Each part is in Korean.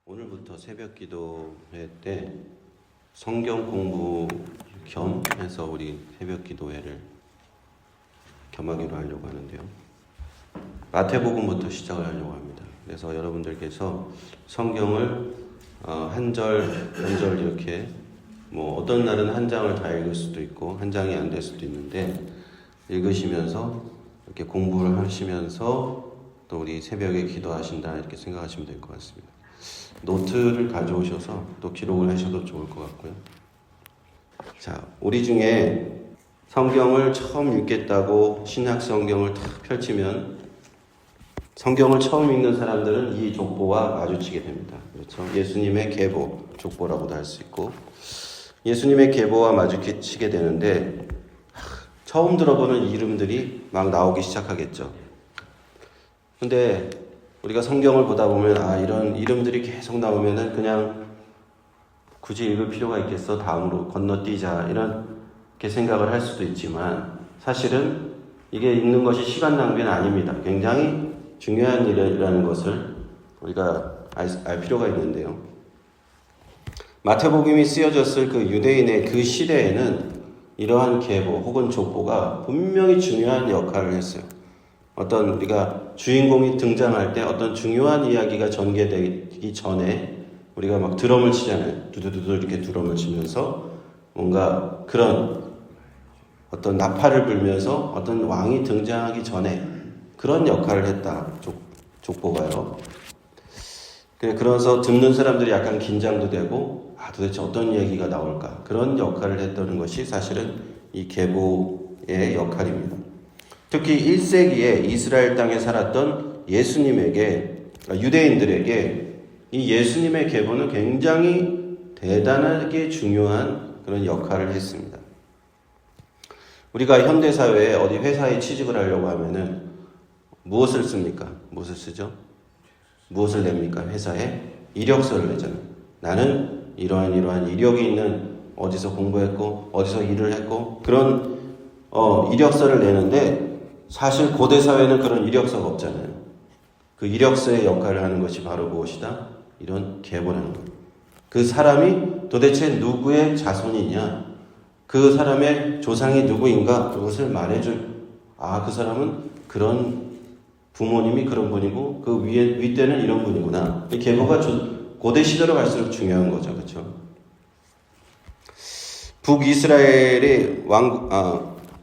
오늘부터 새벽 기도회 때 성경 공부 겸 해서 우리 새벽 기도회를 겸하기로 하려고 하는데요. 마태복음부터 시작을 하려고 합니다. 그래서 여러분들께서 성경을 한 절 한 절 이렇게 어떤 날은 한 장을 다 읽을 수도 있고 한 장이 안 될 수도 있는데 읽으시면서 이렇게 공부를 하시면서 또 우리 새벽에 기도하신다 이렇게 생각하시면 될 것 같습니다. 노트를 가져오셔서 또 기록을 하셔도 좋을 것 같고요. 자, 우리 중에 성경을 처음 읽겠다고 신약 성경을 탁 펼치면 성경을 처음 읽는 사람들은 이 족보와 마주치게 됩니다. 그렇죠? 예수님의 계보, 족보라고도 할 수 있고 예수님의 계보와 마주치게 되는데 처음 들어보는 이름들이 막 나오기 시작하겠죠. 근데 우리가 성경을 보다 보면 이런 이름들이 계속 나오면은 그냥 굳이 읽을 필요가 있겠어? 다음으로 건너뛰자 이렇게 생각을 할 수도 있지만 사실은 이게 읽는 것이 시간 낭비는 아닙니다. 굉장히 중요한 일이라는 것을 우리가 알 필요가 있는데요. 마태복음이 쓰여졌을 그 유대인의 그 시대에는 이러한 계보 혹은 족보가 분명히 중요한 역할을 했어요. 어떤 우리가 주인공이 등장할 때 어떤 중요한 이야기가 전개되기 전에 우리가 막 드럼을 치잖아요. 두두두두 이렇게 드럼을 치면서 뭔가 그런 어떤 나팔을 불면서 어떤 왕이 등장하기 전에 그런 역할을 했다. 족보가요. 그래서 듣는 사람들이 약간 긴장도 되고 도대체 어떤 얘기가 나올까 그런 역할을 했다는 것이 사실은 이 계보의 역할입니다. 특히 1세기에 이스라엘 땅에 살았던 예수님에게 유대인들에게 이 예수님의 계보는 굉장히 대단하게 중요한 그런 역할을 했습니다. 우리가 현대사회에 어디 회사에 취직을 하려고 하면은 무엇을 씁니까? 무엇을 쓰죠? 무엇을 냅니까? 회사에 이력서를 내잖아요. 나는 이러한 이력이 있는 어디서 공부했고 어디서 일을 했고 그런 이력서를 내는데 사실 고대 사회는 그런 이력서가 없잖아요. 그 이력서의 역할을 하는 것이 바로 무엇이다? 이런 계보라는 거예요. 그 사람이 도대체 누구의 자손이냐? 그 사람의 조상이 누구인가? 그것을 말해줄 그 사람은 그런 부모님이 그런 분이고 그 윗대는 이런 분이구나. 이 계보가 고대 시대로 갈수록 중요한 거죠. 그렇죠? 북이스라엘의 왕국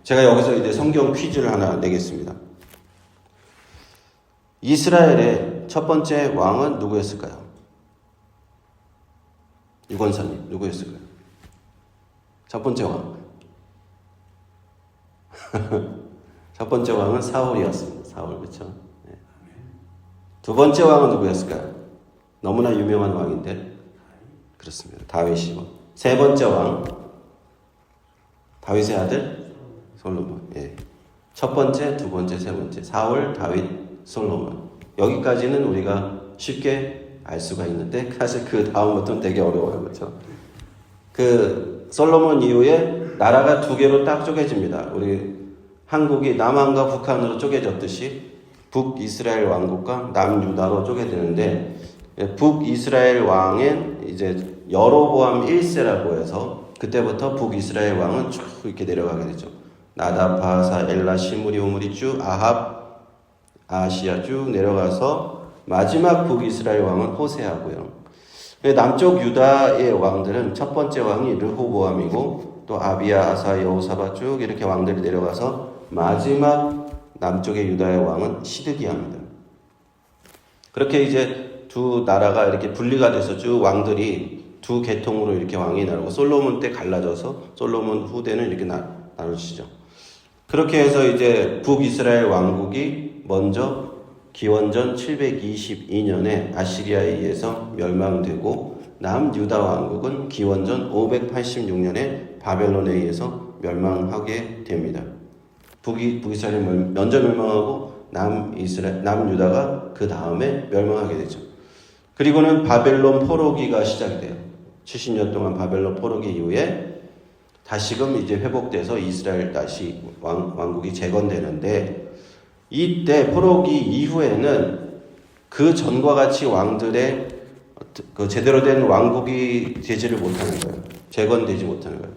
제가 여기서 이제 성경 퀴즈를 하나 내겠습니다. 이스라엘의 첫 번째 왕은 누구였을까요? 유건사님, 누구였을까요? 첫 번째 왕. 첫 번째 왕은 사울이었습니다. 사울, 그렇죠? 네. 두 번째 왕은 누구였을까요? 너무나 유명한 왕인데 그렇습니다. 다윗이고. 세 번째 왕 다윗의 아들 솔로몬. 예. 첫 번째, 두 번째, 세 번째 사울, 다윗, 솔로몬. 여기까지는 우리가 쉽게 알 수가 있는데 사실 그 다음부터는 되게 어려워요. 그렇죠? 그 솔로몬 이후에 나라가 두 개로 딱 쪼개집니다. 우리 한국이 남한과 북한으로 쪼개졌듯이 북이스라엘 왕국과 남유다로 쪼개지는데 북이스라엘 왕은 이제 여로보암 1세라고 해서 그때부터 북이스라엘 왕은 쭉 이렇게 내려가게 되죠. 나답, 바하사, 엘라, 시므리, 오므리 쭉 아합, 아시아 쭉 내려가서 마지막 북이스라엘 왕은 호세아고요. 남쪽 유다의 왕들은 첫 번째 왕이 르호보암이고 또 아비야, 아사, 여호사밧 쭉 이렇게 왕들이 내려가서 마지막 남쪽의 유다의 왕은 시드기야입니다. 그렇게 이제 두 나라가 이렇게 분리가 돼서 쭉 왕들이 두 계통으로 이렇게 왕이 나르고 솔로몬 때 갈라져서 솔로몬 후대는 이렇게 나눠지죠. 그렇게 해서 이제 북이스라엘 왕국이 먼저 기원전 722년에 아시리아에 의해서 멸망되고 남유다 왕국은 기원전 586년에 바벨론에 의해서 멸망하게 됩니다. 북이스라엘이 먼저 멸망하고 남유다가 그 다음에 멸망하게 되죠. 그리고는 바벨론 포로기가 시작이 돼요. 70년 동안 바벨론 포로기 이후에 다시금 이제 회복돼서 이스라엘 다시 왕국이 재건되는데 이때 포로기 이후에는 그 전과 같이 왕들의 그 제대로 된 왕국이 되지를 못하는 거예요. 재건되지 못하는 거예요.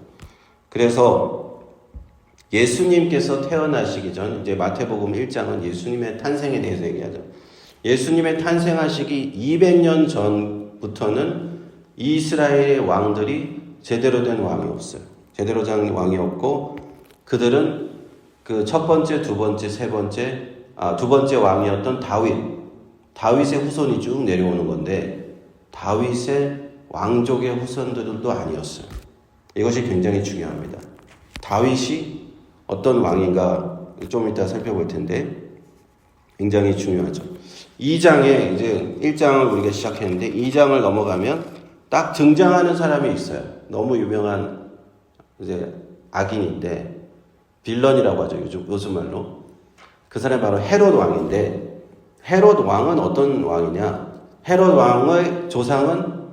그래서 예수님께서 태어나시기 전, 이제 마태복음 1장은 예수님의 탄생에 대해서 얘기하죠. 예수님의 탄생하시기 200년 전부터는 이스라엘의 왕들이 제대로 된 왕이 없어요. 제대로 된 왕이 없고, 그들은 그 첫 번째, 두 번째, 두 번째 왕이었던 다윗의 후손이 쭉 내려오는 건데, 다윗의 왕족의 후손들도 아니었어요. 이것이 굉장히 중요합니다. 다윗이 어떤 왕인가 좀 이따 살펴볼 텐데 굉장히 중요하죠. 2장에 이제 1장을 우리가 시작했는데 2장을 넘어가면 딱 등장하는 사람이 있어요. 너무 유명한 이제 악인인데 빌런이라고 하죠. 요즘 말로. 그 사람이 바로 헤롯 왕인데, 헤롯 왕은 어떤 왕이냐? 헤롯 왕의 조상은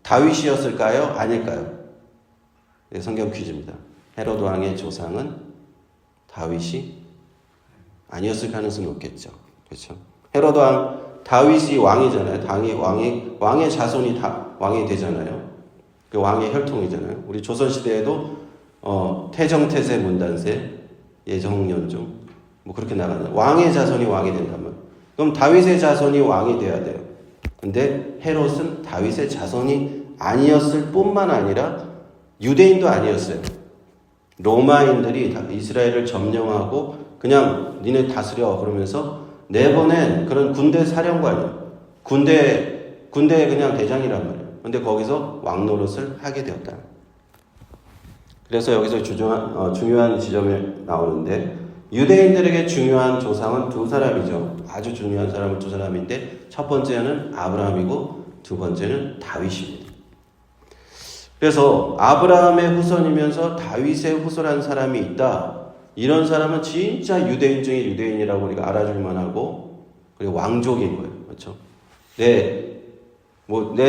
다윗이었을까요? 아닐까요? 성경 퀴즈입니다. 헤롯 왕의 조상은 다윗이 아니었을 가능성이 높겠죠. 그렇죠? 헤롯 왕, 다윗이 왕이잖아요. 왕의 자손이 다 왕이 되잖아요. 그 왕의 혈통이잖아요. 우리 조선시대에도 태정태세 문단세 예정연중 뭐 그렇게 나가는 왕의 자손이 왕이 된다면, 그럼 다윗의 자손이 왕이 돼야 돼요. 근데 헤롯은 다윗의 자손이 아니었을 뿐만 아니라 유대인도 아니었어요. 로마인들이 이스라엘을 점령하고 그냥 니네 다스려 그러면서 내보낸 그런 군대 사령관이에요. 군대 그냥 대장이란 말이에요. 근데 거기서 왕 노릇을 하게 되었다. 그래서 여기서 중요한 지점이 나오는데, 유대인들에게 중요한 조상은 두 사람이죠. 아주 중요한 사람은 두 사람인데, 첫 번째는 아브라함이고 두 번째는 다윗입니다. 그래서 아브라함의 후손이면서 다윗의 후손한 사람이 있다. 이런 사람은 진짜 유대인 중에 유대인이라고 우리가 알아줄 만하고, 그리고 왕족인 거예요. 그렇죠? 내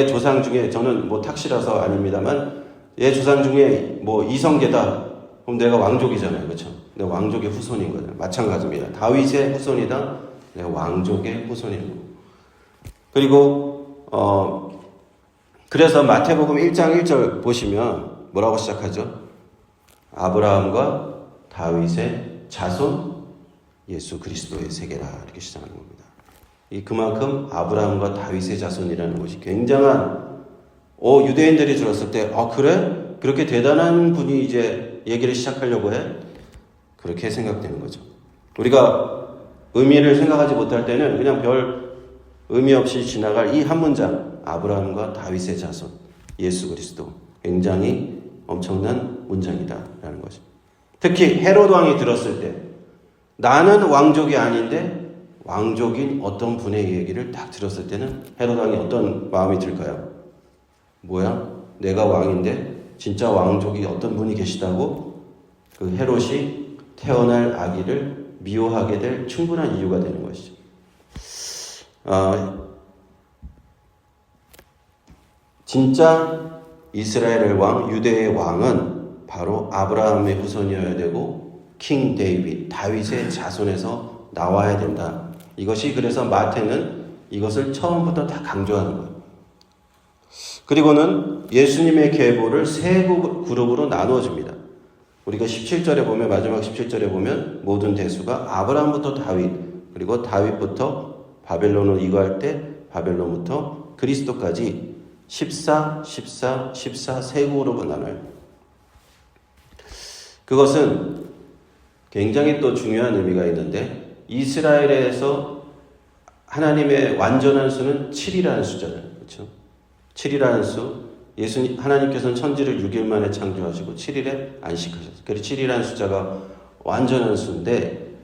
조상 중에, 저는 뭐 탁시라서 아닙니다만, 내 조상 중에 뭐 이성계다. 그럼 내가 왕족이잖아요. 그렇죠? 내가 왕족의 후손인 거잖아요. 마찬가지입니다. 다윗의 후손이다. 내가 왕족의 후손인 거고. 그리고 그래서 마태복음 1장 1절 보시면 뭐라고 시작하죠? 아브라함과 다윗의 자손 예수 그리스도의 세계라, 이렇게 시작하는 겁니다. 그만큼 아브라함과 다윗의 자손이라는 것이 굉장한, 유대인들이 들었을 때, 그래? 그렇게 대단한 분이 이제 얘기를 시작하려고 해? 그렇게 생각되는 거죠. 우리가 의미를 생각하지 못할 때는 그냥 별 의미 없이 지나갈 이 한 문장, 아브라함과 다윗의 자손 예수 그리스도, 굉장히 엄청난 문장이다라는 거죠. 특히 헤롯 왕이 들었을 때, 나는 왕족이 아닌데 왕족인 어떤 분의 얘기를 딱 들었을 때는 헤롯 왕이 어떤 마음이 들까요? 뭐야? 내가 왕인데 진짜 왕족이 어떤 분이 계시다고? 그 헤롯이 태어날 아기를 미워하게 될 충분한 이유가 되는 것이죠. 진짜 이스라엘의 왕, 유대의 왕은 바로 아브라함의 후손이어야 되고 킹 데이빗, 다윗의 자손에서 나와야 된다. 이것이, 그래서 마태는 이것을 처음부터 다 강조하는 거예요. 그리고는 예수님의 계보를 세 그룹으로 나누어집니다. 우리가 17절에 보면, 마지막 17절에 보면 모든 대수가 아브라함부터 다윗, 그리고 다윗부터 바벨론을 이거할 때 바벨론부터 그리스도까지 14 세 그룹으로 나눠요. 그것은 굉장히 또 중요한 의미가 있는데, 이스라엘에서 하나님의 완전한 수는 7이라는 수잖아요. 그렇죠? 7이라는 수, 하나님께서는 천지를 6일 만에 창조하시고 7일에 안식하셨어요. 그래서 7이라는 숫자가 완전한 수인데,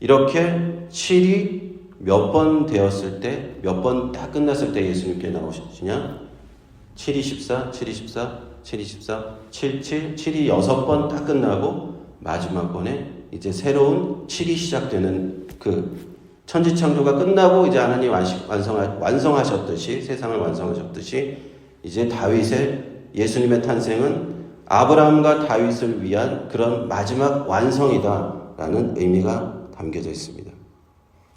이렇게 7이 몇 번 되었을 때, 몇 번 다 끝났을 때 예수님께 나오시냐? 7이 14, 7이 14, 7이 14, 7이 6번 다 끝나고 마지막 번에 이제 새로운 7이 시작되는, 그 천지창조가 끝나고 이제 하나님 완성하셨듯이, 세상을 완성하셨듯이, 이제 예수님의 탄생은 아브라함과 다윗을 위한 그런 마지막 완성이다라는 의미가 담겨져 있습니다.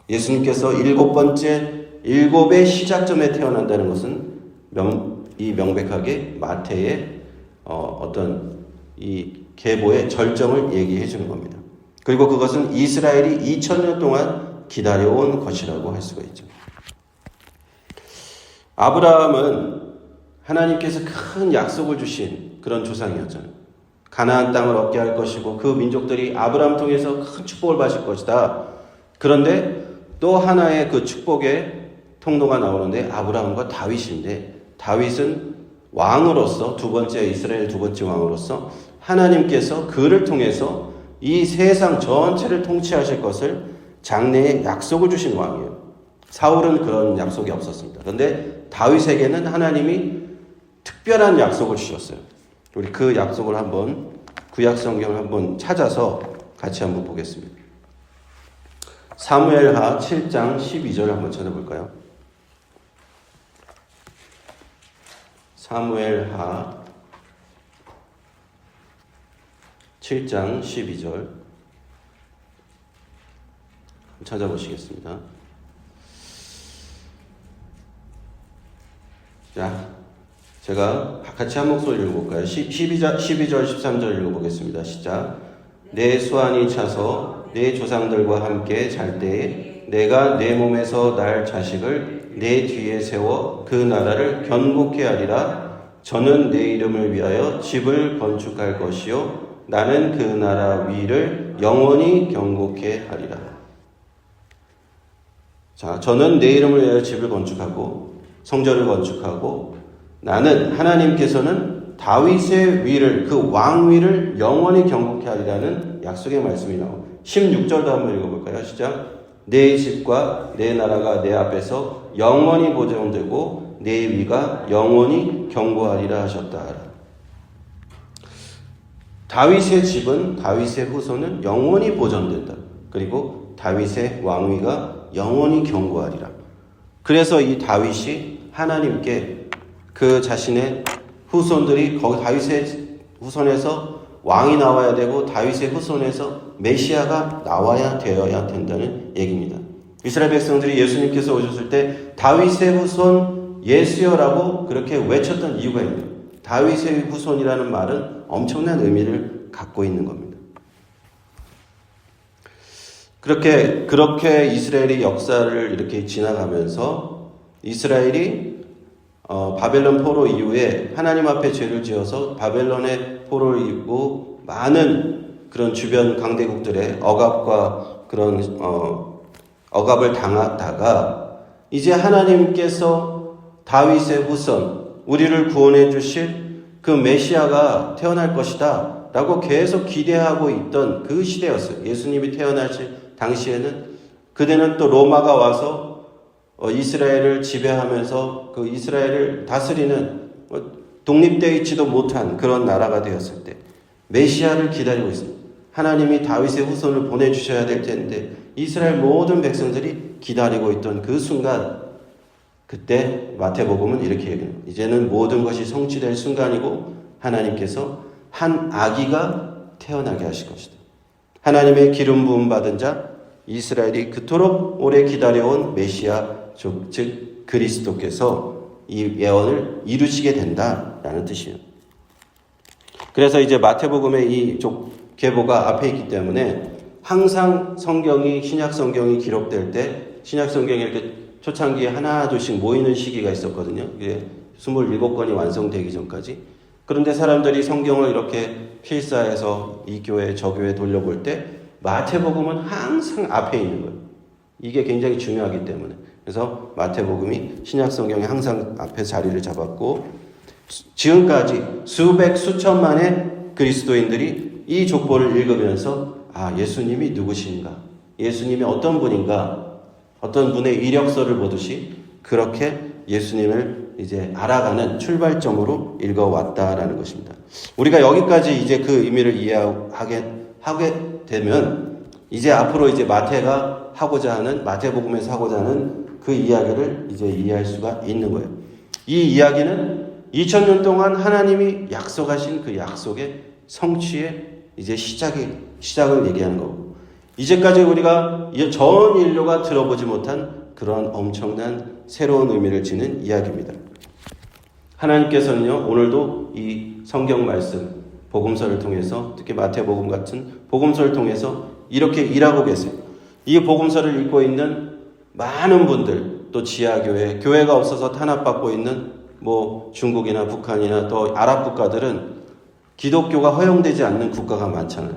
예수님께서 7의 시작점에 태어난다는 것은 명백하게 마태의 어떤 이 계보의 절정을 얘기해 주는 겁니다. 그리고 그것은 이스라엘이 2000년 동안 기다려온 것이라고 할 수가 있죠. 아브라함은 하나님께서 큰 약속을 주신 그런 조상이었잖아요. 가나안 땅을 얻게 할 것이고 그 민족들이 아브라함 통해서 큰 축복을 받을 것이다. 그런데 또 하나의 그 축복의 통로가 나오는데 아브라함과 다윗인데, 다윗은 왕으로서 이스라엘 두 번째 왕으로서 하나님께서 그를 통해서 이 세상 전체를 통치하실 것을 장래에 약속을 주신 왕이에요. 사울은 그런 약속이 없었습니다. 그런데 다윗에게는 하나님이 특별한 약속을 주셨어요. 우리 그 약속을 한번 구약 성경을 한번 찾아서 같이 한번 보겠습니다. 사무엘하 7장 12절 한번 찾아볼까요? 사무엘하 7장 12절 찾아보시겠습니다. 자, 제가 같이 한 목소리 읽어볼까요? 12절, 13절 읽어보겠습니다. 시작. 내 수완이 차서 내 조상들과 함께 잘 때에 내가 내 몸에서 날 자식을 내 뒤에 세워 그 나라를 견고케 하리라. 저는 내 이름을 위하여 집을 건축할 것이요 나는 그 나라 위를 영원히 견고케 하리라. 자, 저는 내 이름을 위하여 집을 건축하고 성전을 건축하고 나는 하나님께서는 다윗의 위를, 그 왕위를 영원히 견고케 하리라는 약속의 말씀이 나옵니다. 16절도 한번 읽어볼까요? 시작. 내 집과 내 나라가 내 앞에서 영원히 보존되고 내 위가 영원히 견고하리라 하셨다. 다윗의 집은, 다윗의 후손은 영원히 보존된다. 그리고 다윗의 왕위가 영원히 견고하리라. 그래서 이 다윗이 하나님께 그 자신의 후손들이 거기 다윗의 후손에서 왕이 나와야 되고 다윗의 후손에서 메시아가 나와야 되어야 된다는 얘기입니다. 이스라엘 백성들이 예수님께서 오셨을 때 다윗의 후손 예수여라고 그렇게 외쳤던 이유가 있습니다. 다윗의 후손이라는 말은 엄청난 의미를 갖고 있는 겁니다. 그렇게 이스라엘의 역사를 이렇게 지나가면서 이스라엘이 바벨론 포로 이후에 하나님 앞에 죄를 지어서 바벨론의 포로를 입고 많은 그런 주변 강대국들의 억압과 그런 억압을 당하다가 이제 하나님께서 다윗의 후손, 우리를 구원해 주실 그 메시아가 태어날 것이다 라고 계속 기대하고 있던 그 시대였어요. 예수님이 태어나실 당시에는 그때는 또 로마가 와서 이스라엘을 지배하면서 그 이스라엘을 다스리는 독립되어 있지도 못한 그런 나라가 되었을 때 메시아를 기다리고 있습니다. 하나님이 다윗의 후손을 보내주셔야 될 텐데 이스라엘 모든 백성들이 기다리고 있던 그 순간, 그때 마태복음은 이렇게 얘기합니다. 이제는 모든 것이 성취될 순간이고 하나님께서 한 아기가 태어나게 하실 것이다. 하나님의 기름 부음 받은 자, 이스라엘이 그토록 오래 기다려온 메시아, 즉 그리스도께서 이 예언을 이루시게 된다라는 뜻이에요. 그래서 이제 마태복음의 이 계보가 앞에 있기 때문에 항상 신약 성경이 기록될 때 신약 성경이 이렇게 초창기에 하나 둘씩 모이는 시기가 있었거든요. 이게 27권이 완성되기 전까지. 그런데 사람들이 성경을 이렇게 필사해서 이 교회 저 교회 돌려볼 때 마태복음은 항상 앞에 있는 거예요. 이게 굉장히 중요하기 때문에. 그래서 마태복음이 신약 성경에 항상 앞에 자리를 잡았고 지금까지 수천만의 그리스도인들이 이 족보를 읽으면서 예수님이 누구신가? 예수님이 어떤 분인가? 어떤 분의 이력서를 보듯이 그렇게 예수님을 이제 알아가는 출발점으로 읽어왔다라는 것입니다. 우리가 여기까지 이제 그 의미를 이해하게 되면 이제 앞으로 이제 마태복음에서 하고자 하는 그 이야기를 이제 이해할 수가 있는 거예요. 이 이야기는 2000년 동안 하나님이 약속하신 그 약속의 성취의 이제 시작을 얘기하는 거고, 이제까지 우리가 전 인류가 들어보지 못한 그런 엄청난 새로운 의미를 지닌 이야기입니다. 하나님께서는요, 오늘도 이 성경 말씀, 복음서를 통해서, 특히 마태복음 같은 복음서를 통해서 이렇게 일하고 계세요. 이 복음서를 읽고 있는 많은 분들, 또 지하교회, 교회가 없어서 탄압받고 있는 뭐 중국이나 북한이나 또 아랍 국가들은 기독교가 허용되지 않는 국가가 많잖아요.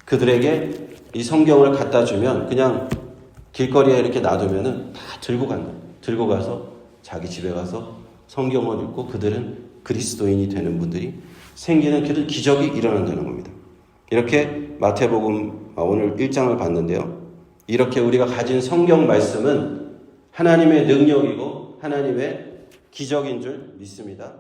그들에게 이 성경을 갖다 주면 그냥 길거리에 이렇게 놔두면은 다 들고 간다. 들고 가서 자기 집에 가서 성경을 읽고 그들은 그리스도인이 되는 분들이 생기는 그런 기적이 일어난다는 겁니다. 이렇게 마태복음 오늘 1장을 봤는데요. 이렇게 우리가 가진 성경 말씀은 하나님의 능력이고 하나님의 기적인 줄 믿습니다.